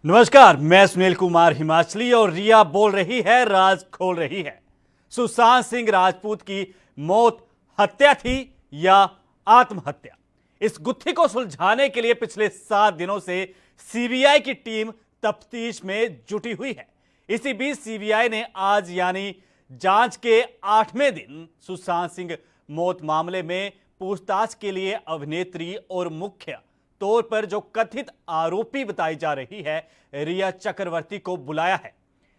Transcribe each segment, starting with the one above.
नमस्कार, मैं सुनील कुमार हिमाचली और रिया बोल रही है, राज खोल रही है। सुशांत सिंह राजपूत की मौत हत्या थी या आत्महत्या? इस गुत्थी को सुलझाने के लिए पिछले 7 दिनों से सीबीआई की टीम तफ्तीश में जुटी हुई है। इसी बीच सीबीआई ने आज यानी जांच के 8वें दिन सुशांत सिंह मौत मामले में पूछताछ के लिए अभिनेत्री और मुख्य तौर पर जो कथित आरोपी बताई जा रही है रिया चक्रवर्ती को बुलाया है।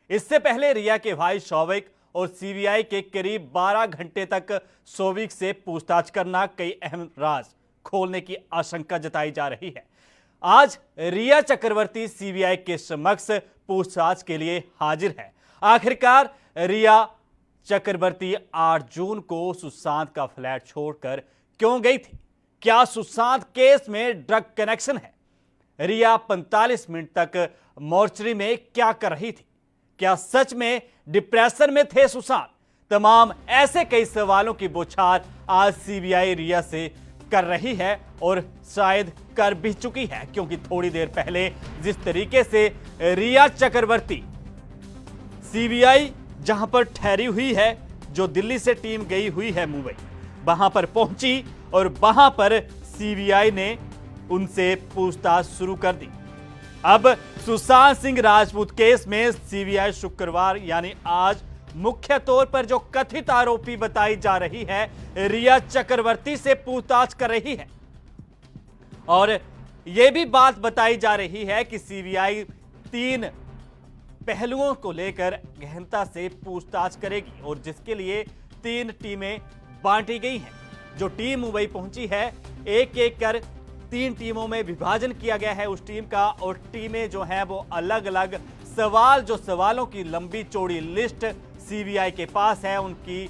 इससे पहले रिया के भाई शौविक और सीबीआई के करीब 12 घंटे तक शौविक से पूछताछ करना कई अहम राज खोलने की आशंका जताई जा रही है। आज रिया चक्रवर्ती सीबीआई के समक्ष पूछताछ के लिए हाजिर है। आखिरकार रिया चक्रवर्ती 8 जून को सुशांत का फ्लैट छोड़कर क्यों गई थी? क्या सुशांत केस में ड्रग कनेक्शन है? रिया 45 मिनट तक मोर्चरी में क्या कर रही थी? क्या सच में डिप्रेशन में थे सुशांत? तमाम ऐसे कई सवालों की बौछार आज सीबीआई रिया से कर रही है और शायद कर भी चुकी है, क्योंकि थोड़ी देर पहले जिस तरीके से रिया चक्रवर्ती सीबीआई जहां पर ठहरी हुई है, जो दिल्ली से टीम गई हुई है मुंबई, वहां पर पहुंची और वहां पर सीबीआई ने उनसे पूछताछ शुरू कर दी। अब सुशांत सिंह राजपूत केस में सीबीआई शुक्रवार यानी आज मुख्य तौर पर जो कथित आरोपी बताई जा रही है रिया चक्रवर्ती से पूछताछ कर रही है। और यह भी बात बताई जा रही है कि सीबीआई 3 पहलुओं को लेकर गहनता से पूछताछ करेगी और जिसके लिए 3 टीमें बांटी गई हैं। जो टीम मुंबई पहुंची है, एक एक कर 3 टीमों में विभाजन किया गया है उस टीम का, और टीमें जो हैं वो अलग अलग सवालों की लंबी चौड़ी लिस्ट सीबीआई के पास है। उनकी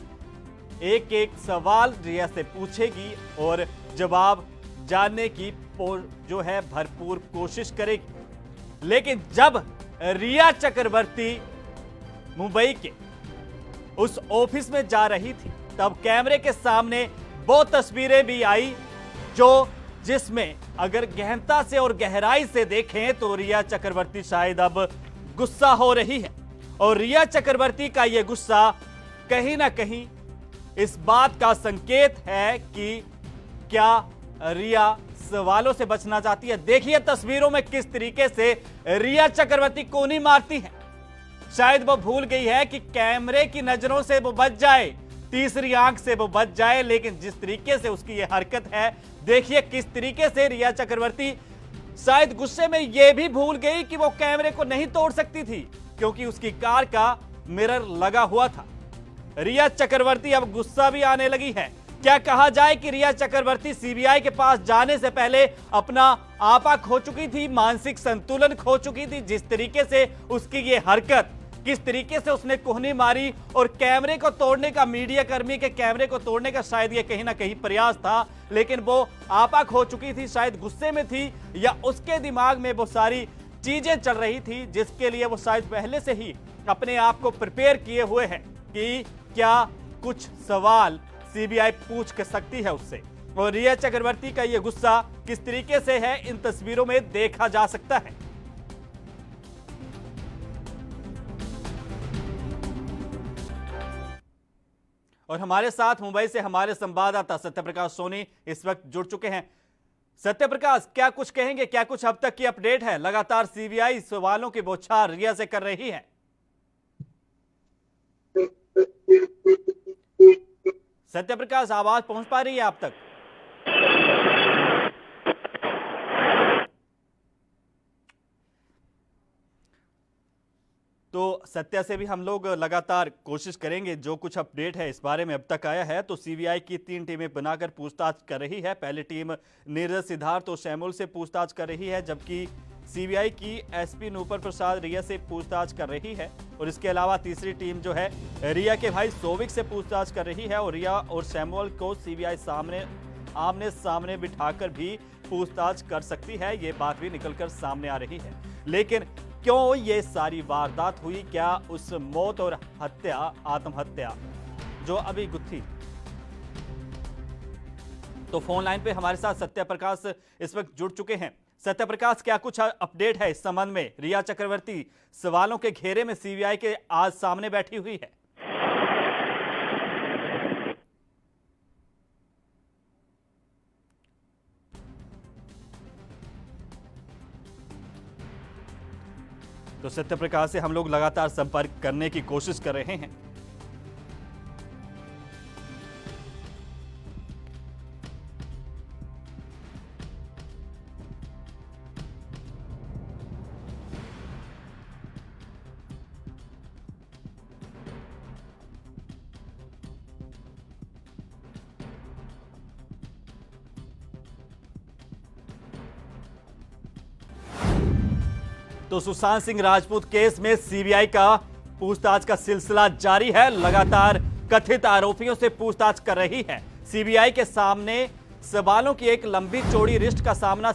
एक एक सवाल रिया से पूछेगी और जवाब जानने की जो है भरपूर कोशिश करेगी। लेकिन जब रिया चक्रवर्ती मुंबई के उस ऑफिस में जा रही थी, तब कैमरे के सामने वो तस्वीरें भी आई जिसमें अगर गहनता से और गहराई से देखें तो रिया चक्रवर्ती शायद अब गुस्सा हो रही है। और रिया चक्रवर्ती का यह गुस्सा कहीं ना कहीं इस बात का संकेत है कि क्या रिया सवालों से बचना चाहती है। देखिए तस्वीरों में किस तरीके से रिया चक्रवर्ती कोनी मारती है। शायद वो भूल गई है कि कैमरे की नजरों से वो बच जाए, तीसरी आंख से वो बच जाए, लेकिन जिस तरीके से उसकी ये हरकत है, देखिए किस तरीके से रिया चक्रवर्ती शायद गुस्से में ये भी भूल गई कि वो कैमरे को नहीं तोड़ सकती थी, क्योंकि उसकी कार का मिरर लगा हुआ था। रिया चक्रवर्ती अब गुस्सा भी आने लगी है। क्या कहा जाए कि रिया चक्रवर्ती सीबीआई के पास जाने से पहले अपना आपा खो चुकी थी, मानसिक संतुलन खो चुकी थी। जिस तरीके से उसकी ये हरकत, किस तरीके से उसने कोहनी मारी और कैमरे को तोड़ने का, मीडिया कर्मी के कैमरे को तोड़ने का शायद ये कहीं ना कहीं प्रयास था, लेकिन वो आपा खो चुकी थी, शायद गुस्से में थी या उसके दिमाग में वो सारी चीजें चल रही थी जिसके लिए वो शायद पहले से ही अपने आप को प्रिपेयर किए हुए है कि क्या कुछ सवाल सीबीआई पूछ सकती है उससे। और रिया चक्रवर्ती का यह गुस्सा किस तरीके से है, इन तस्वीरों में देखा जा सकता है। और हमारे साथ मुंबई से हमारे संवाददाता सत्यप्रकाश सोनी इस वक्त जुड़ चुके हैं। सत्यप्रकाश, क्या कुछ कहेंगे, क्या कुछ अब तक की अपडेट है? लगातार सीबीआई सवालों की बौछार रिया से कर रही है। सत्यप्रकाश, आवाज पहुंच पा रही है आप तक? तो सत्या से भी हम लोग लगातार कोशिश करेंगे। जो कुछ अपडेट है इस बारे में अब तक आया है, तो सीबीआई की 3 टीमें बनाकर पूछताछ कर रही है। पहली टीम नीरज सिद्धार्थ और शैमुल से पूछताछ कर रही है, जबकि सीबीआई की एसपी नूपुर प्रसाद रिया से पूछताछ कर रही है। और इसके अलावा तीसरी टीम जो है रिया के भाई शौविक से पूछताछ कर रही है। और रिया और शैमुल को सीबीआई आमने सामने बिठाकर भी पूछताछ कर सकती है, ये बात भी निकलकर सामने आ रही है। लेकिन क्यों ये सारी वारदात हुई? क्या उस मौत और हत्या, आत्महत्या जो अभी गुत्थी? तो फोन लाइन पे हमारे साथ सत्या प्रकाश इस वक्त जुड़ चुके हैं। सत्यप्रकाश, क्या कुछ अपडेट है इस संबंध में? रिया चक्रवर्ती सवालों के घेरे में सीबीआई के आज सामने बैठी हुई है। तो सत्यप्रकाश से हम लोग लगातार संपर्क करने की कोशिश कर रहे हैं। तो सुशांत सिंह राजपूत केस में सीबीआई का पूछताछ का सिलसिला जारी है। लगातार कथित आरोपियों से पूछताछ कर रही है सीबीआई। के सामने सवालों की एक लंबी चौड़ी लिस्ट का सामना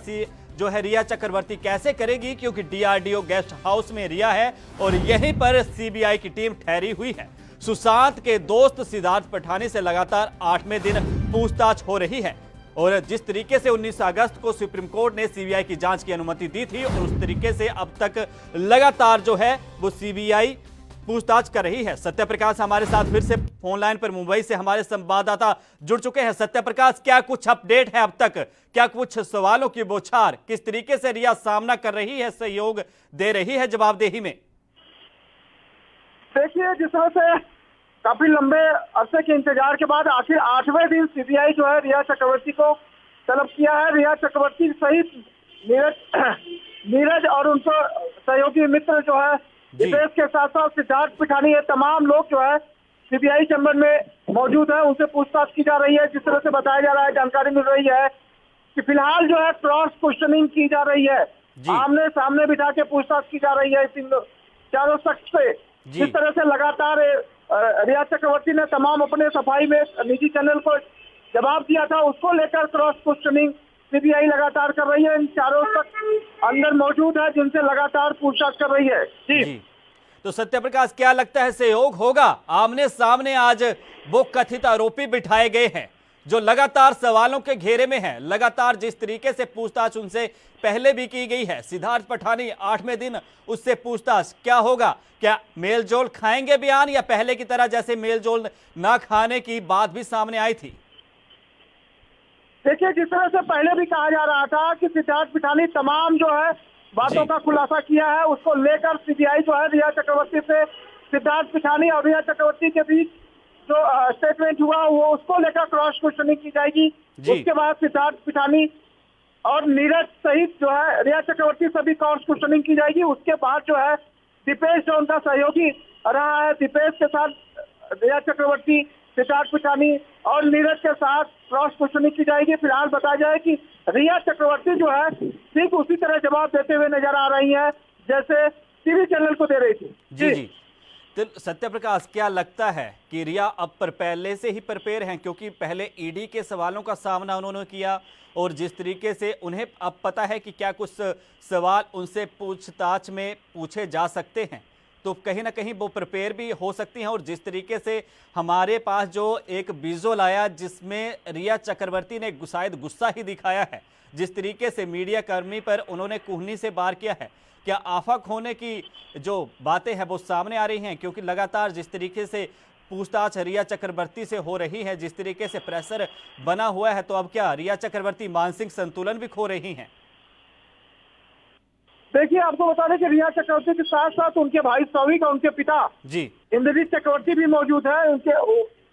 जो है रिया चक्रवर्ती कैसे करेगी, क्योंकि डीआरडीओ गेस्ट हाउस में रिया है और यहीं पर सीबीआई की टीम ठहरी हुई है। सुशांत के दोस्त सिद्धार्थ पठानी से लगातार 8वें दिन पूछताछ हो रही है और जिस तरीके से 19 अगस्त को सुप्रीम कोर्ट ने सीबीआई की जांच की अनुमति दी थी और उस तरीके से अब तक लगातार जो है वो सीबीआई पूछताछ कर रही है। सत्यप्रकाश हमारे साथ फिर से फोन लाइन पर मुंबई से हमारे संवाददाता जुड़ चुके हैं। सत्यप्रकाश, क्या कुछ अपडेट है अब तक? क्या कुछ सवालों की बौछार? किस तरीके से रिया सामना कर रही है, सहयोग दे रही है जवाबदेही में? देखिए, जिस तरह से काफी लंबे अरसे के इंतजार के बाद आखिर 8वें दिन सीबीआई जो है रिया चक्रवर्ती को तलब किया है। रिया चक्रवर्ती सहित नीरज और उनके सहयोगी मित्र जो है दिपेश के साथ साथ सिद्धार्थ पिठानी, ये तमाम लोग जो है सीबीआई चैम्बर में मौजूद है। उनसे पूछताछ की जा रही है। जिस तरह से बताया जा रहा है, जानकारी मिल रही है कि फिलहाल जो है क्रॉस क्वेश्चनिंग की जा रही है, आमने सामने बिठा के पूछताछ की जा रही है इन चारों शख्स से। जिस तरह से लगातार रिया चक्रवर्ती ने तमाम अपने सफाई में निजी चैनल को जवाब दिया था, उसको लेकर क्रॉस क्वेश्चनिंग सीबीआई लगातार कर रही है। इन चारों शख्स अंदर मौजूद है जिनसे लगातार पूछताछ कर रही है। जी। तो सत्यप्रकाश, क्या लगता है सहयोग होगा? आमने सामने आज वो कथित आरोपी बिठाए गए हैं जो लगातार सवालों के घेरे में है। लगातार जिस तरीके से पूछताछ उनसे पहले भी की गई है, सिद्धार्थ पठानी 8वें दिन उससे पूछताछ, क्या होगा? क्या मेलजोल खाएंगे बयान या पहले की तरह जैसे मेलजोल ना खाने की बात भी सामने आई थी? देखिए, जिस तरह से पहले भी कहा जा रहा था कि सिद्धार्थ पिठानी तमाम जो है बातों का खुलासा किया है, उसको लेकर सीबीआई जो है रिया चक्रवर्ती से, सिद्धार्थ पिठानी और रिया चक्रवर्ती के बीच जो स्टेटमेंट हुआ वो उसको लेकर क्रॉस क्वेश्चनिंग की जाएगी। उसके बाद सिद्धार्थ पिठानी और नीरज सहित जो है रिया चक्रवर्ती सभी क्रॉस क्वेश्चनिंग की जाएगी। उसके बाद जो है दिपेश जो उनका सहयोगी रहा है, दिपेश के साथ रिया चक्रवर्ती, सिद्धार्थ पिठानी और नीरज के साथ क्रॉस क्वेश्चनिंग की जाएगी। फिलहाल बताया जाए कि रिया चक्रवर्ती जो है ठीक उसी तरह जवाब देते हुए नजर आ रही है जैसे टीवी चैनल को दे रही थी। जी। तो सत्यप्रकाश, क्या लगता है कि रिया अब पर पहले से ही प्रिपेयर हैं, क्योंकि पहले ईडी के सवालों का सामना उन्होंने किया और जिस तरीके से उन्हें अब पता है कि क्या कुछ सवाल उनसे पूछताछ में पूछे जा सकते हैं, तो कहीं ना कहीं वो प्रिपेयर भी हो सकती हैं। और जिस तरीके से हमारे पास जो एक विजुअल आया जिसमें रिया चक्रवर्ती ने शायद गुस्सा ही दिखाया है, जिस तरीके से मीडिया कर्मी पर उन्होंने कुहनी से वार किया है, क्या आफाक होने की जो बातें हैं वो सामने आ रही हैं? क्योंकि लगातार जिस तरीके से पूछताछ रिया चक्रवर्ती से हो रही है, जिस तरीके से प्रेशर बना हुआ है, तो अब क्या रिया चक्रवर्ती मानसिक संतुलन भी खो रही हैं? देखिए, आपको बता दें कि रिया चक्रवर्ती के साथ साथ उनके भाई सौविक और उनके पिता जी इंद्रजीत चक्रवर्ती भी मौजूद है।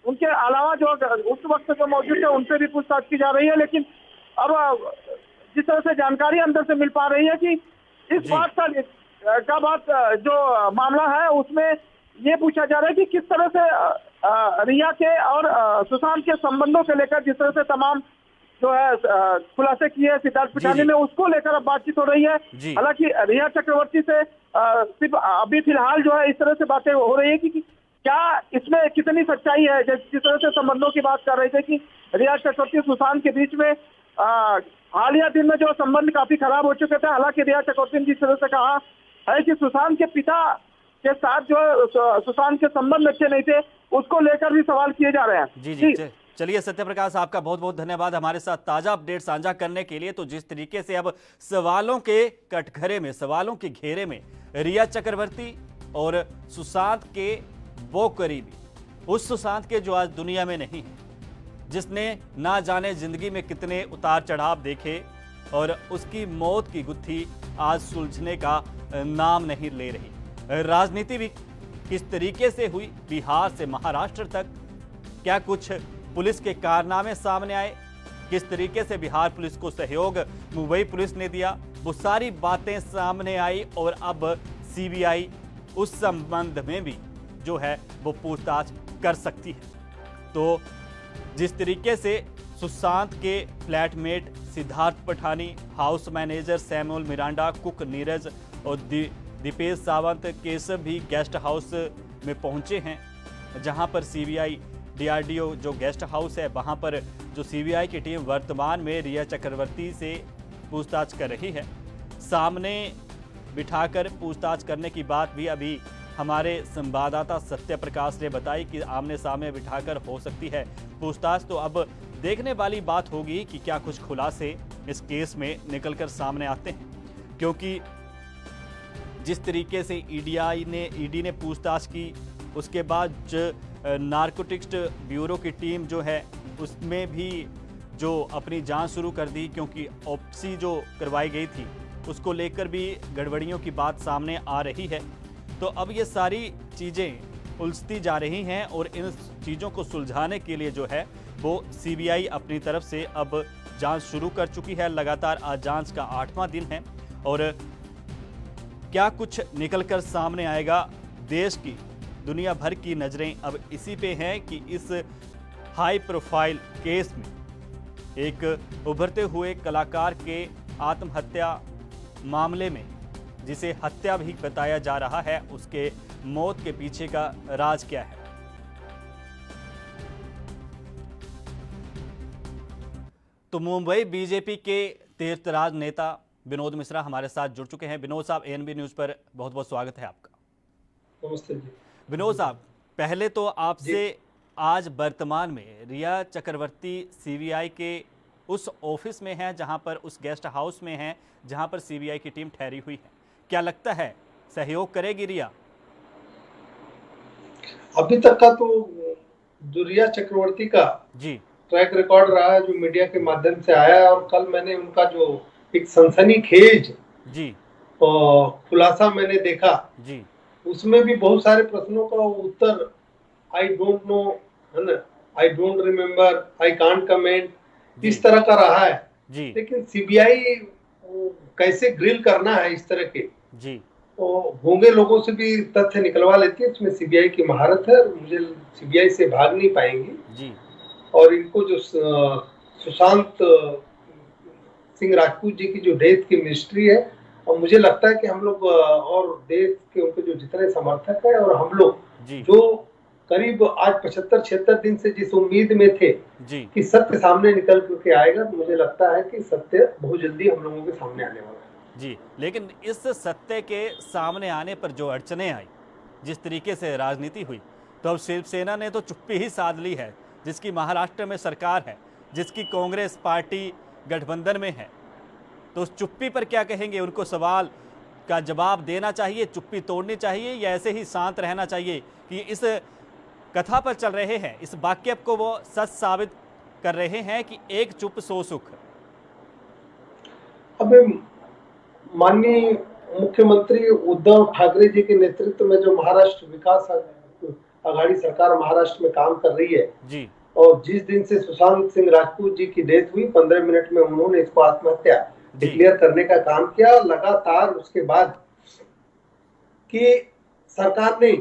उनके अलावा जो उस वक्त जो मौजूद है उनसे भी पूछताछ की जा रही है। लेकिन अब जिस तरह से जानकारी अंदर से मिल पा रही है कि इस बात का बात जो मामला है उसमें ये पूछा जा रहा है कि किस तरह से रिया के और सुशांत के संबंधों से लेकर जिस तरह से तमाम जो है खुलासे किए सिद्धार्थ पिठानी ने, उसको लेकर अब बातचीत हो रही है। हालांकि रिया चक्रवर्ती से सिर्फ अभी फिलहाल जो है इस तरह से बातें हो रही है कि क्या इसमें कितनी सच्चाई है। जिस तरह से संबंधों की बात कर रहे थे कि रिया चक्रवर्ती सुशांत के बीच में हालिया दिन में जो संबंध काफी खराब हो चुके थे। हालांकि रिया चक्रवर्ती ने जिस तरह से कहा है कि सुशांत के पिता के साथ जो सुशांत के संबंध अच्छे नहीं थे, उसको लेकर भी सवाल किए जा रहे हैं। जी। चलिए सत्यप्रकाश, आपका बहुत बहुत धन्यवाद हमारे साथ ताज़ा अपडेट साझा करने के लिए। तो जिस तरीके से अब सवालों के कटघरे में, सवालों के घेरे में रिया चक्रवर्ती और सुशांत के वो करीबी, उस सुशांत के जो आज दुनिया में नहीं है, जिसने ना जाने जिंदगी में कितने उतार चढ़ाव देखे और उसकी मौत की गुत्थी आज सुलझने का नाम नहीं ले रही। राजनीति भी किस तरीके से हुई, बिहार से महाराष्ट्र तक, क्या कुछ पुलिस के कारनामे सामने आए, किस तरीके से बिहार पुलिस को सहयोग मुंबई पुलिस ने दिया, वो सारी बातें सामने आई और अब सीबीआई उस संबंध में भी जो है वो पूछताछ कर सकती है। तो जिस तरीके से सुशांत के flatmate Siddharth Pathani, house manager Samuel Miranda, cook Neeraj और दीपेश सावंत, केशव भी गेस्ट हाउस में पहुंचे हैं, जहां पर सीबीआई डीआरडीओ जो गेस्ट हाउस है वहां पर जो सीबीआई की टीम वर्तमान में रिया चक्रवर्ती से पूछताछ कर रही है। सामने बिठाकर पूछताछ करने की बात भी अभी हमारे संवाददाता सत्यप्रकाश ने बताई कि आमने सामने बिठाकर हो सकती है पूछताछ। तो अब देखने वाली बात होगी कि क्या कुछ खुलासे इस केस में निकलकर सामने आते हैं, क्योंकि जिस तरीके से ईडी ने पूछताछ की, उसके बाद नारकोटिक्स ब्यूरो की टीम जो है उसमें भी जो अपनी जांच शुरू कर दी, क्योंकि ऑप्सी जो करवाई गई थी उसको लेकर भी गड़बड़ियों की बात सामने आ रही है। तो अब ये सारी चीज़ें उलझती जा रही हैं और इन चीज़ों को सुलझाने के लिए जो है वो सीबीआई अपनी तरफ से अब जांच शुरू कर चुकी है। लगातार आज जांच का 8वां दिन है और क्या कुछ निकलकर सामने आएगा, देश की, दुनिया भर की नज़रें अब इसी पे हैं कि इस हाई प्रोफाइल केस में एक उभरते हुए कलाकार के आत्महत्या मामले में, जिसे हत्या भी बताया जा रहा है, उसके मौत के पीछे का राज क्या है। तो मुंबई बीजेपी के तीर्थराज नेता विनोद मिश्रा हमारे साथ जुड़ चुके हैं। विनोद साहब, एएनबी न्यूज़ पर बहुत बहुत स्वागत है आपका। नमस्ते जी। विनोद साहब, पहले तो आपसे आज वर्तमान में रिया चक्रवर्ती सीबीआई के उस ऑफिस में है, जहां पर उस गेस्ट हाउस में है जहां पर सीबीआई की टीम ठहरी हुई है, क्या लगता है सहयोग करेगी रिया? अभी तक का तो जो रिया चक्रवर्ती का जी ट्रैक रिकॉर्ड रहा है, जो मीडिया के माध्यम से आया है, और कल मैंने उनका जो एक सनसनीखेज जी खुलासा मैंने देखा जी, उसमें भी बहुत सारे प्रश्नों का उत्तर आई डोंट नो, है ना, I don't remember, I can't comment, इस तरह का रहा है जी लेकिन सीबीआई कैसे ग्रिल करना है इस तरह के जी, होंगे लोगों से भी तथ्य निकलवा लेती है। इसमें सीबीआई की महारत है, मुझे सीबीआई से भाग नहीं पाएंगी जी, और इनको जो सुशांत सिंह राजपूत जी की जो डेथ की मिस्ट्री है, और मुझे लगता है कि हम लोग और देश के उनके जो जितने समर्थक हैं और हम लोग जी जो करीब आज 75-76 दिन से जिस उम्मीद में थे जी कि सत्य सामने निकल करके आएगा, तो मुझे लगता है कि सत्य बहुत जल्दी हम लोगों के सामने आने वाला है जी। लेकिन इस सत्य के सामने आने पर जो अड़चने आई, जिस तरीके से राजनीति हुई, तो अब शिवसेना ने तो चुप्पी ही साध ली है, जिसकी महाराष्ट्र में सरकार है, जिसकी कांग्रेस पार्टी गठबंधन में है। तो उस चुप्पी पर क्या कहेंगे? उनको सवाल का जवाब देना चाहिए, चुप्पी तोड़नी चाहिए, या ऐसे ही शांत रहना चाहिए कि इस कथा पर चल रहे हैं, इस वाक्य को वो सच साबित कर रहे हैं कि एक चुप सो सुख? अबे माननीय मुख्यमंत्री उद्धव ठाकरे जी के नेतृत्व में जो महाराष्ट्र विकास आघाड़ी सरकार महाराष्ट्र में काम कर रही है जी, और जिस दिन से सुशांत सिंह राजपूत जी की डेथ हुई, 15 मिनट में उन्होंने इसको आत्महत्या डिक्लेयर करने का काम किया। लगातार उसके बाद कि सरकार ने,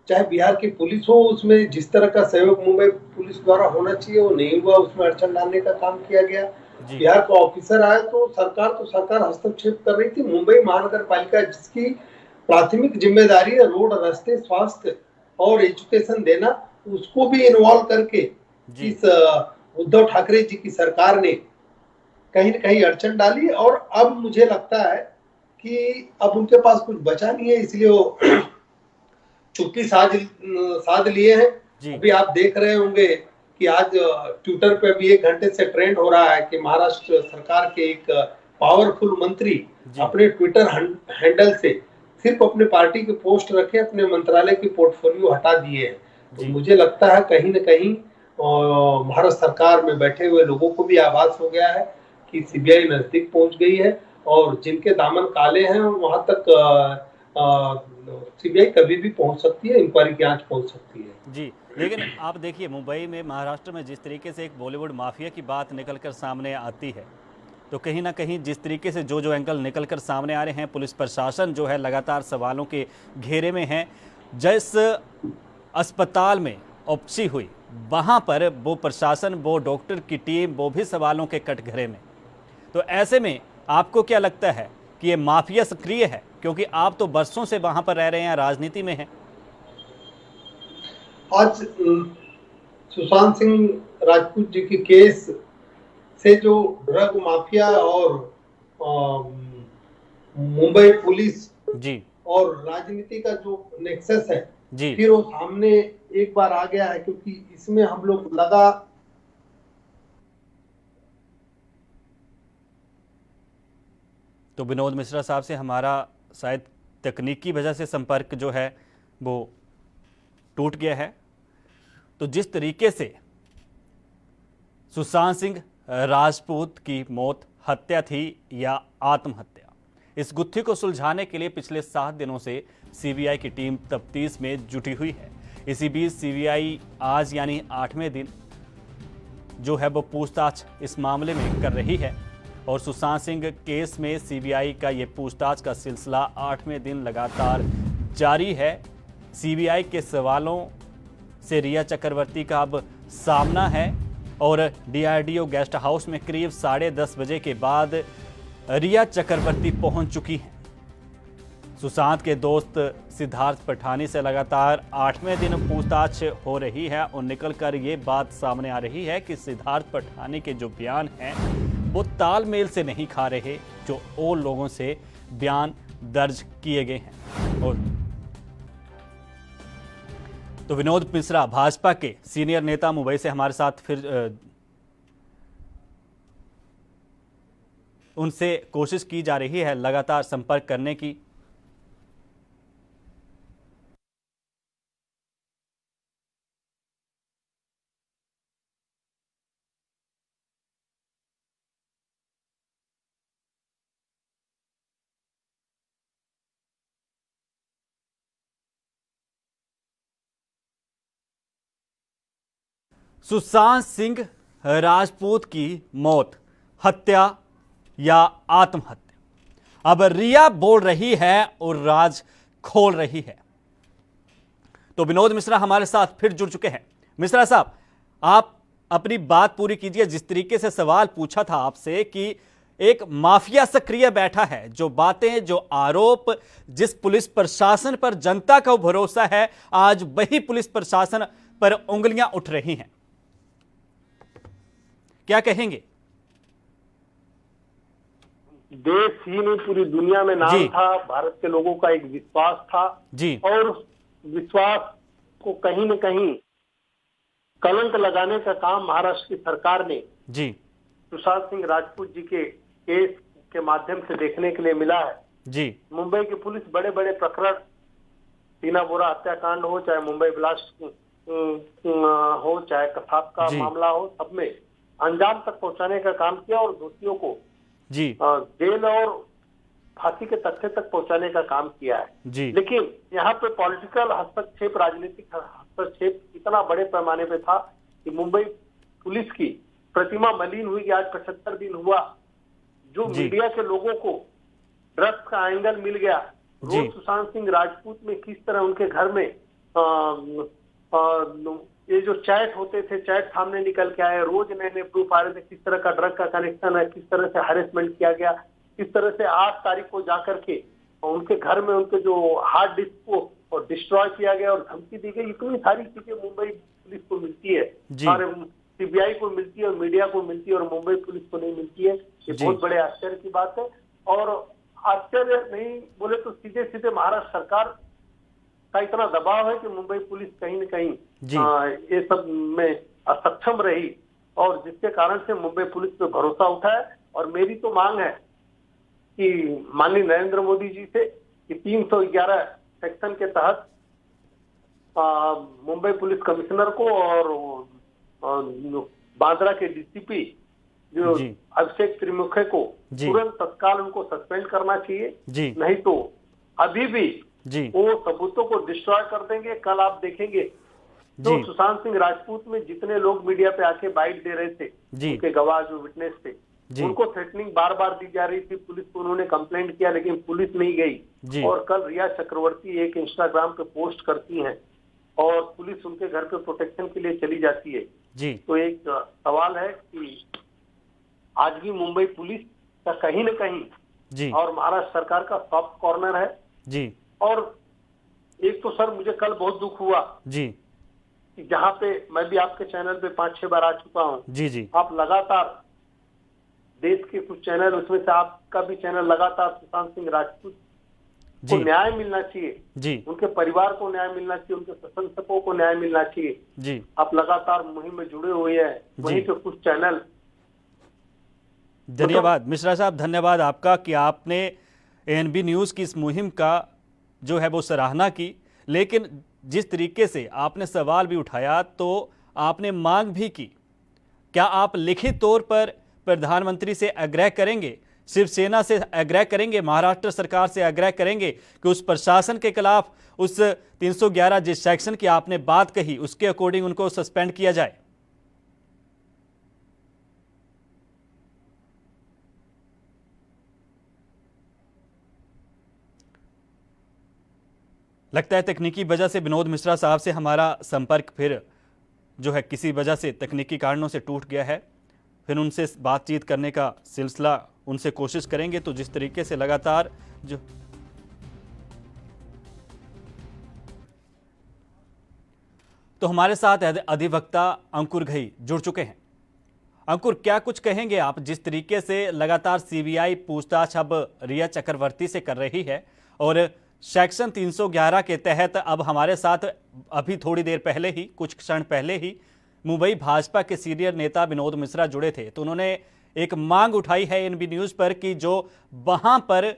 चाहे बिहार की पुलिस हो, उसमें जिस तरह का सहयोग मुंबई पुलिस द्वारा होना चाहिए वो नहीं हुआ, उसमें अड़चन डालने का काम किया गया। बिहार का ऑफिसर आया तो सरकार हस्तक्षेप कर रही थी। मुंबई महानगर पालिका जिसकी प्राथमिक जिम्मेदारी है रोड, रास्ते, स्वास्थ्य और एजुकेशन देना, उसको भी इन्वॉल्व करके इस उद्धव ठाकरे जी की सरकार ने कहीं न कहीं अड़चन डाली। और अब मुझे लगता है कि अब उनके पास कुछ बचा नहीं है, इसलिए वो चुप्पी साध लिए हैं। अभी आप देख रहे होंगे कि आज ट्विटर पे भी 1 घंटे से ट्रेंड हो रहा है कि महाराष्ट्र सरकार के एक पावरफुल मंत्री अपने ट्विटर हैंडल से सिर्फ अपने पार्टी के पोस्ट रखे, अपने मंत्रालय की पोर्टफोलियो हटा दिए हैं। तो मुझे लगता है कहीं न कहीं भारत सरकार में बैठे हुए लोगों को भी आभास हो गया है कि सीबीआई नजदीक पहुंच गई है और जिनके दामन काले हैं वहां तक सीबीआई कभी भी पहुंच सकती है, इंक्वायरी की आंच पहुंच सकती है। जी, लेकिन आप देखिए मुंबई में, महाराष्ट्र में जिस तरीके से एक बॉलीवुड माफिया की बात निकलकर सामने आती है, तो कहीं ना कहीं जिस तरीके से जो एंगल निकलकर सामने आ रहे हैं, पुलिस प्रशासन जो है लगातार सवालों के घेरे में है। जिस अस्पताल में ऑप्सी हुई वहाँ पर वो प्रशासन, वो डॉक्टर की टीम, वो भी सवालों के कटघरे में। तो ऐसे में आपको क्या लगता है कि ये माफिया सक्रिय है? क्योंकि आप तो बरसों से वहाँ पर रह रहे हैं, राजनीति में हैं। आज सुशांत सिंह राजपूत जी की केस से जो ड्रग माफिया और मुंबई पुलिस जी और राजनीति का जो नेक्सस है जी, फिर वो सामने एक बार आ गया है, क्योंकि इसमें हम लोग लगा तो विनोद मिश्रा साहब से हमारा शायद तकनीकी वजह से संपर्क जो है वो टूट गया है। तो जिस तरीके से सुशांत सिंह राजपूत की मौत हत्या थी या आत्महत्या, इस गुत्थी को सुलझाने के लिए पिछले 7 दिनों से सीबीआई की टीम तफ्तीश में जुटी हुई है। इसी बीच सीबीआई आज यानी 8वें दिन जो है वो पूछताछ इस मामले में कर रही है और सुशांत सिंह केस में सीबीआई का ये पूछताछ का सिलसिला 8वें दिन लगातार जारी है। सीबीआई के सवालों से रिया चक्रवर्ती का अब सामना है और डीआरडीओ गेस्ट हाउस में करीब 10:30 बजे के बाद रिया चक्रवर्ती पहुंच चुकी हैं। सुशांत के दोस्त सिद्धार्थ पठानी से लगातार 8वें दिन पूछताछ हो रही है और निकलकर ये बात सामने आ रही है कि सिद्धार्थ पठानी के जो बयान हैं वो तालमेल से नहीं खा रहे जो और लोगों से बयान दर्ज किए गए हैं। और तो विनोद मिश्रा भाजपा के सीनियर नेता मुंबई से हमारे साथ फिर उनसे कोशिश की जा रही है लगातार संपर्क करने की। सुशांत सिंह राजपूत की मौत हत्या या आत्महत्या, अब रिया बोल रही है और राज खोल रही है। तो विनोद मिश्रा हमारे साथ फिर जुड़ चुके हैं। मिश्रा साहब, आप अपनी बात पूरी कीजिए। जिस तरीके से सवाल पूछा था आपसे कि एक माफिया सक्रिय बैठा है, जो बातें, जो आरोप, जिस पुलिस प्रशासन पर जनता का भरोसा है, आज वही पुलिस प्रशासन पर उंगलियां उठ रही हैं, क्या कहेंगे? देश ही नहीं पूरी दुनिया में नाम था, भारत के लोगों का एक विश्वास था जी, और विश्वास को कहीं न कहीं कलंक लगाने का काम महाराष्ट्र की सरकार ने जी सुशांत सिंह राजपूत जी के केस के माध्यम से देखने के लिए मिला है। जी, मुंबई की पुलिस बड़े बड़े प्रकरण, टीना बोरा हत्याकांड हो, चाहे मुंबई ब्लास्ट हो, चाहे कसाब का मामला हो, सब में अंजाम तक पहुंचाने का काम किया और दोषियों को जी जेल और फांसी के तख्ते तक पहुंचाने का काम किया है जी। लेकिन यहाँ पे पॉलिटिकल हस्तक्षेप, राजनीतिक हस्तक्षेप इतना बड़े पैमाने पे था कि मुंबई पुलिस की प्रतिमा मलिन हुई। आज 75 दिन हुआ, जो मीडिया के लोगों को ड्रग्स का एंगल मिल गया। रोज सुशांत सिंह राजपूत में किस तरह उनके घर में ये जो चैट होते थे, चैट सामने निकल के आए, रोज नए नए प्रूफ आ रहे थे, किस तरह का ड्रग का कनेक्शन है, किस तरह से हैरेसमेंट किया गया, किस तरह से 8 तारीख को जाकर के उनके घर में उनके जो हार्ड डिस्क को डिस्ट्रॉय किया गया और धमकी दी गई। इतनी सारी चीजें मुंबई पुलिस को मिलती है, और सीबीआई को मिलती है और मीडिया को मिलती है और मुंबई पुलिस को नहीं मिलती है। ये बहुत बड़े आश्चर्य की बात है। और आश्चर्य नहीं बोले तो सीधे सीधे महाराष्ट्र सरकार का इतना दबाव है कि मुंबई पुलिस कहीं न कहीं ये सब में असक्षम रही और जिसके कारण से मुंबई पुलिस पे भरोसा उठा है। और मेरी तो मांग है कि माननीय नरेंद्र मोदी जी से कि 311 सेक्शन के तहत मुंबई पुलिस कमिश्नर को और बांद्रा के डीसीपी जो जी। अभिषेक त्रिमुखे को जी। तुरंत तत्काल उनको सस्पेंड करना चाहिए। जी। नहीं तो अभी भी जी। वो सबूतों को डिस्ट्रॉय कर देंगे। कल आप देखेंगे तो जी। सुशांत सिंह राजपूत में जितने लोग मीडिया पे आके बाइट दे रहे थे, जी। उनके गवाह जो विटनेस थे, जी। उनको थ्रेटनिंग बार बार दी जा रही थी। पुलिस को उन्होंने कंप्लेंट किया लेकिन पुलिस नहीं गई। जी। और कल रिया चक्रवर्ती एक इंस्टाग्राम पे पोस्ट करती हैं और पुलिस उनके घर पे प्रोटेक्शन के लिए चली जाती है। जी। तो एक सवाल है कि आज भी मुंबई पुलिस का कहीं न कहीं जी। और महाराष्ट्र सरकार का सॉफ्ट कॉर्नर है। जी। और एक तो सर मुझे कल बहुत दुख हुआ जी। कि जहां पे मैं भी आपके चैनल पे 5-6 बार आ चुका हूं। जी। जी। आप लगातार देश के कुछ चैनल, उसमें से आपका भी चैनल लगातार सुशांत सिंह राजपूत को जी। न्याय मिलना चाहिए, जी। उनके परिवार को न्याय मिलना चाहिए, उनके प्रशंसकों को न्याय मिलना चाहिए। जी। आप लगातार मुहिम में जुड़े हुए हैं। वहीं पे कुछ चैनल। धन्यवाद मिश्रा साहब, धन्यवाद आपका कि आपने एएनबी न्यूज़ की इस मुहिम का जो है वो सराहना की, लेकिन जिस तरीके से आपने सवाल भी उठाया तो आपने मांग भी की। क्या आप लिखित तौर पर प्रधानमंत्री से आग्रह करेंगे, शिवसेना से आग्रह करेंगे, महाराष्ट्र सरकार से आग्रह करेंगे कि उस प्रशासन के खिलाफ उस 311 जिस सेक्शन की आपने बात कही उसके अकॉर्डिंग उनको सस्पेंड किया जाए? लगता है तकनीकी वजह से विनोद मिश्रा साहब से हमारा संपर्क फिर जो है किसी वजह से तकनीकी कारणों से टूट गया है। फिर उनसे बातचीत करने का सिलसिला उनसे कोशिश करेंगे। तो जिस तरीके से लगातार जो तो हमारे साथ अधिवक्ता अंकुर घई जुड़ चुके हैं। अंकुर, क्या कुछ कहेंगे आप? जिस तरीके से लगातार सीबीआई पूछताछ अब रिया चक्रवर्ती से कर रही है और सेक्शन 311 के तहत अब हमारे साथ अभी थोड़ी देर पहले ही, कुछ क्षण पहले ही मुंबई भाजपा के सीनियर नेता विनोद मिश्रा जुड़े थे। तो उन्होंने एक मांग उठाई है एएनबी न्यूज़ पर कि जो वहां पर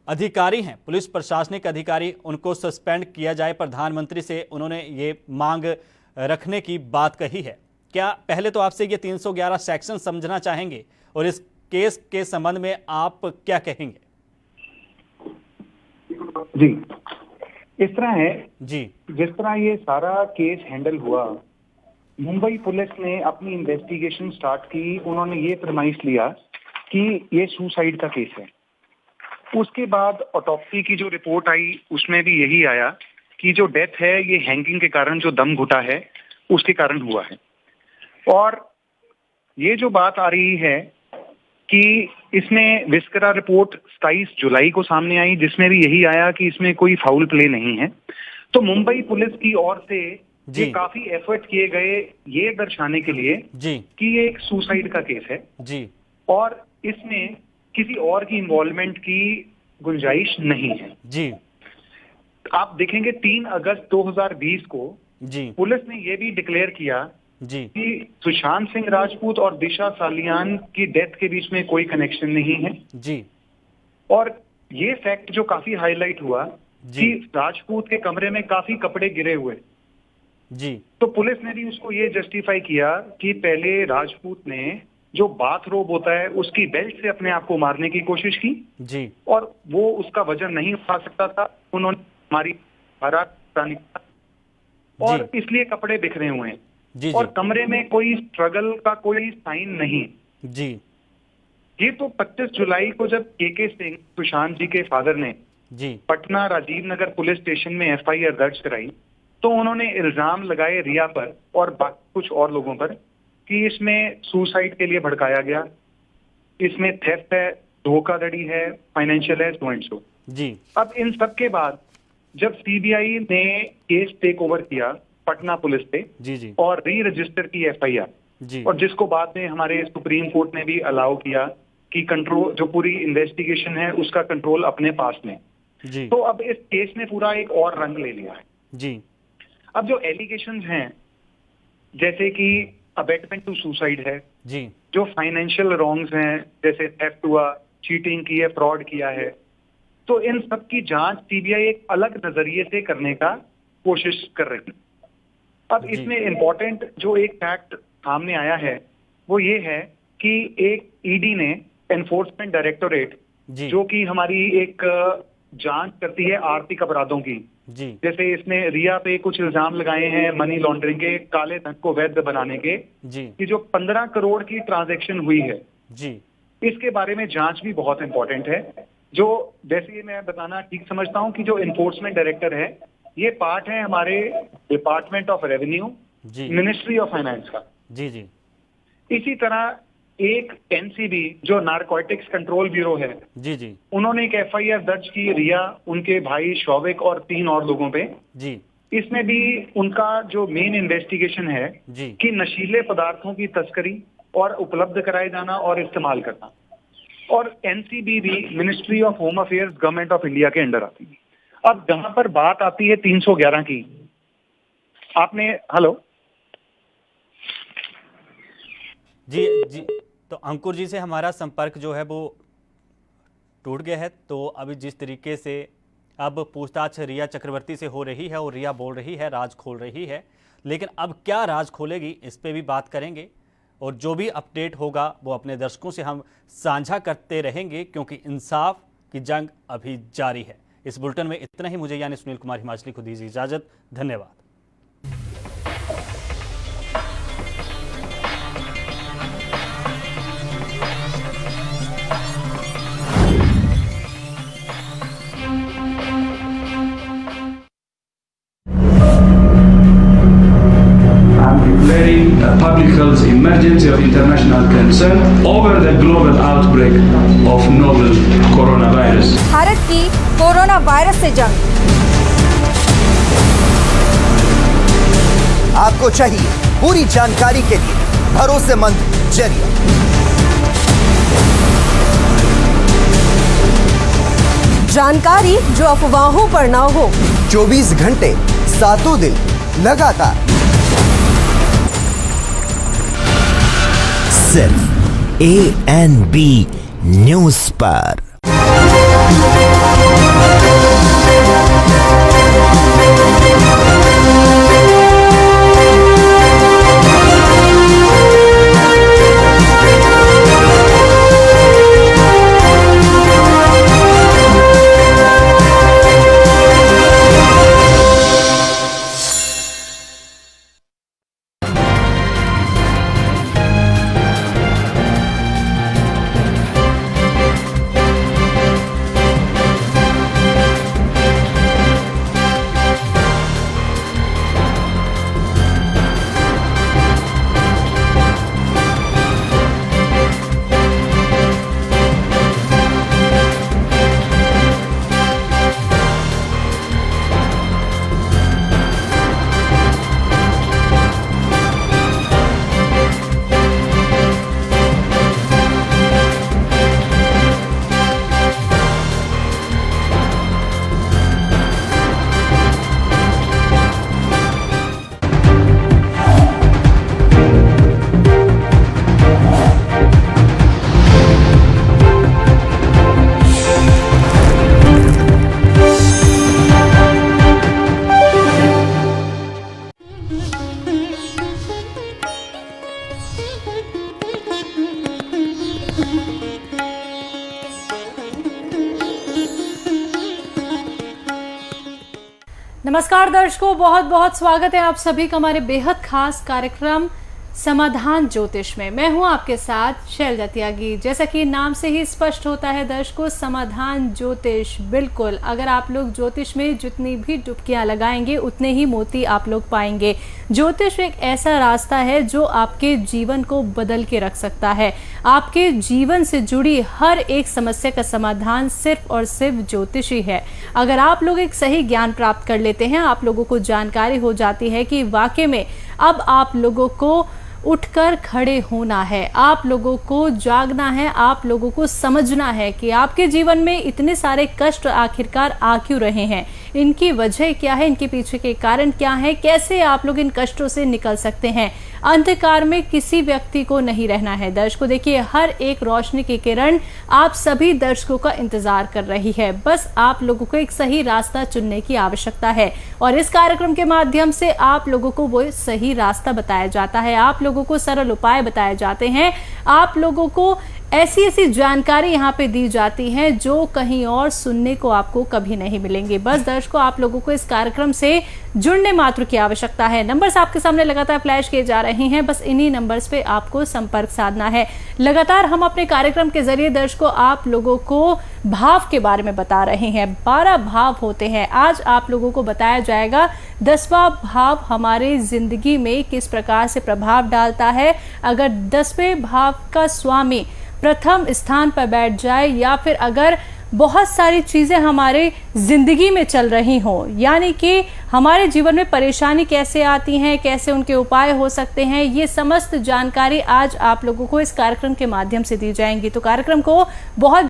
अधिकारी हैं, पुलिस प्रशासनिक अधिकारी, उनको सस्पेंड किया जाए। प्रधानमंत्री से उन्होंने ये मांग रखने की बात कही है। क्या पहले तो आपसे ये 311 सेक्शन समझना चाहेंगे और इस केस के संबंध में आप क्या कहेंगे? जी, इस तरह है जी। जिस तरह ये सारा केस हैंडल हुआ, मुंबई पुलिस ने अपनी इन्वेस्टिगेशन स्टार्ट की। उन्होंने ये फरमाइश लिया कि ये सुसाइड का केस है। उसके बाद ऑटोप्सी की जो रिपोर्ट आई उसमें भी यही आया कि जो डेथ है ये हैंगिंग के कारण, जो दम घुटा है उसके कारण हुआ है। और ये जो बात आ रही है कि इसमें विस्करा रिपोर्ट 27 जुलाई को सामने आई, जिसमें भी यही आया कि इसमें कोई फाउल प्ले नहीं है। तो मुंबई पुलिस की ओर से ये काफी एफर्ट किए गए ये दर्शाने के लिए जी कि ये एक सुसाइड का केस है जी और इसमें किसी और की इन्वॉल्वमेंट की गुंजाइश नहीं है। जी। आप देखेंगे 3 अगस्त 2020 को जी पुलिस ने ये भी डिक्लेयर किया जी कि सुशांत सिंह राजपूत और दिशा सालियान की डेथ के बीच में कोई कनेक्शन नहीं है। जी। और ये फैक्ट जो काफी हाईलाइट हुआ कि राजपूत के कमरे में काफी कपड़े गिरे हुए जी। तो पुलिस ने भी उसको ये जस्टिफाई किया कि पहले राजपूत ने जो बाथरोब होता है उसकी बेल्ट से अपने आप को मारने की कोशिश की जी और वो उसका वजन नहीं उठा सकता था। उन्होंने हमारी और इसलिए कपड़े बिखरे हुए हैं जी और कमरे में कोई स्ट्रगल का कोई साइन नहीं। जी। ये तो 25 जुलाई को जब के सिंह सुशांत जी के फादर ने जी पटना राजीव नगर पुलिस स्टेशन में एफआईआर दर्ज कराई तो उन्होंने इल्जाम लगाए रिया पर और कुछ और लोगों पर कि इसमें सुसाइड के लिए भड़काया गया, इसमें थेफ्ट है, धोखाधड़ी है, फाइनेंशियल है, सो एंड सो। जी। अब इन सब के बाद जब सीबीआई ने केस टेक ओवर किया पटना पुलिस पे जी जी और री रजिस्टर की एफआईआर जी और जिसको बाद में हमारे सुप्रीम कोर्ट ने भी अलाउ किया कि कंट्रोल, जो पूरी इन्वेस्टिगेशन है उसका कंट्रोल अपने पास में। जी। तो अब इस केस ने पूरा एक और रंग ले लिया है। जी। अब जो एलिगेशंस हैं जैसे कि अबेटमेंट टू सुसाइड है, जी जो फाइनेंशियल रॉन्ग्स हैं, जैसे थेफ्ट हुआ, चीटिंग की है, फ्रॉड किया है, तो इन सब की जांच सीबीआई एक अलग नजरिए से करने का कोशिश कर रही है। अब जी। इसमें इम्पोर्टेंट जो एक फैक्ट सामने आया है वो ये है कि एक ईडी ने, एनफोर्समेंट डायरेक्टोरेट, जी जो कि हमारी एक जांच करती है आर्थिक अपराधों की, जी जैसे इसने रिया पे कुछ इल्जाम लगाए हैं मनी लॉन्ड्रिंग के, काले धन को वैध बनाने के, जी कि जो 15 करोड़ की ट्रांजैक्शन हुई है, जी इसके बारे में जांच भी बहुत इंपॉर्टेंट है। जो वैसे मैं बताना ठीक समझता हूं कि जो एनफोर्समेंट डायरेक्टर है, ये पार्ट है हमारे डिपार्टमेंट ऑफ रेवेन्यू, जी मिनिस्ट्री ऑफ फाइनेंस का। जी जी इसी तरह एक एनसीबी जो नारकोटिक्स कंट्रोल ब्यूरो है, जी जी उन्होंने एक एफआईआर दर्ज की रिया, उनके भाई शौविक और 3 और लोगों पे। जी इसमें भी उनका जो मेन इन्वेस्टिगेशन है जी कि नशीले पदार्थों की तस्करी और उपलब्ध कराए जाना और इस्तेमाल करना, और एनसीबी भी ministry of home affairs, government of India के अंडर आती है। अब जहां पर बात आती है 311 की, आपने हेलो जी जी, तो अंकुर जी से हमारा संपर्क जो है वो टूट गया है। तो अभी जिस तरीके से अब पूछताछ रिया चक्रवर्ती से हो रही है और रिया बोल रही है, राज खोल रही है, लेकिन अब क्या राज खोलेगी इस पे भी बात करेंगे, और जो भी अपडेट होगा वो अपने दर्शकों से हम साझा करते रहेंगे, क्योंकि इंसाफ की जंग अभी जारी है। इस बुलेटिन में इतना ही। मुझे यानी सुनील कुमार हिमाचली को दीजिए इजाजत। धन्यवाद। Declaring a public health emergency of international concern over the global outbreak of novel coronavirus. Bharat की कोरोना वायरस से जंग। आपको चाहिए पूरी जानकारी के लिए भरोसेमंद जरिया। जानकारी जो अफवाहों पर ना हो। 24 घंटे 7 दिन लगातार सिर्फ ANB न्यूज पर। नमस्कार दर्शकों, बहुत बहुत स्वागत है आप सभी का हमारे बेहद खास कार्यक्रम समाधान ज्योतिष में। मैं हूं आपके साथ शैलजा त्यागी। जैसा कि नाम से ही स्पष्ट होता है दर्शकों, समाधान ज्योतिष। बिल्कुल, अगर आप लोग ज्योतिष में जितनी भी डुबकियां लगाएंगे उतने ही मोती आप लोग पाएंगे। ज्योतिष एक ऐसा रास्ता है जो आपके जीवन को बदल के रख सकता है। आपके जीवन से जुड़ी हर एक समस्या का समाधान सिर्फ और सिर्फ ज्योतिष ही है। अगर आप लोग एक सही ज्ञान प्राप्त कर लेते हैं, आप लोगों को जानकारी हो जाती है कि वाकई में अब आप लोगों को उठकर खड़े होना है, आप लोगों को जागना है, आप लोगों को समझना है कि आपके जीवन में इतने सारे कष्ट आखिरकार आ क्यों रहे हैं। इनकी वजह क्या है, इनके पीछे के कारण क्या है, कैसे आप लोग इन कष्टों से निकल सकते हैं। अंधकार में किसी व्यक्ति को नहीं रहना है। दर्शकों देखिए, हर एक रोशनी की किरण आप सभी दर्शकों का इंतजार कर रही है। बस आप लोगों को एक सही रास्ता चुनने की आवश्यकता है और इस कार्यक्रम के माध्यम से आप लोगों को वो सही रास्ता बताया जाता है, आप लोगों को सरल उपाय बताए जाते हैं, आप लोगों को ऐसी ऐसी जानकारी यहाँ पे दी जाती है जो कहीं और सुनने को आपको कभी नहीं मिलेंगे। बस दर्शकों, आप लोगों को इस कार्यक्रम से जुड़ने मात्र की आवश्यकता है। नंबर्स आपके सामने लगातार फ्लैश किए जा रहे हैं, बस इन्हीं नंबर्स पे आपको संपर्क साधना है। लगातार हम अपने कार्यक्रम के जरिए दर्शकों आप लोगों को भाव के बारे में बता रहे हैं। 12 भाव होते हैं। आज आप लोगों को बताया जाएगा 10वां भाव हमारे जिंदगी में किस प्रकार से प्रभाव डालता है। अगर 10वें भाव का स्वामी प्रथम स्थान पर बैठ जाए या फिर अगर बहुत सारी चीजें हमारे जिंदगी में चल रही हो, यानी कि हमारे जीवन में परेशानी कैसे आती हैं, कैसे उनके उपाय हो सकते हैं, ये समस्त जानकारी आज आप लोगों को इस कार्यक्रम के माध्यम से दी जाएंगी। तो कार्यक्रम को बहुत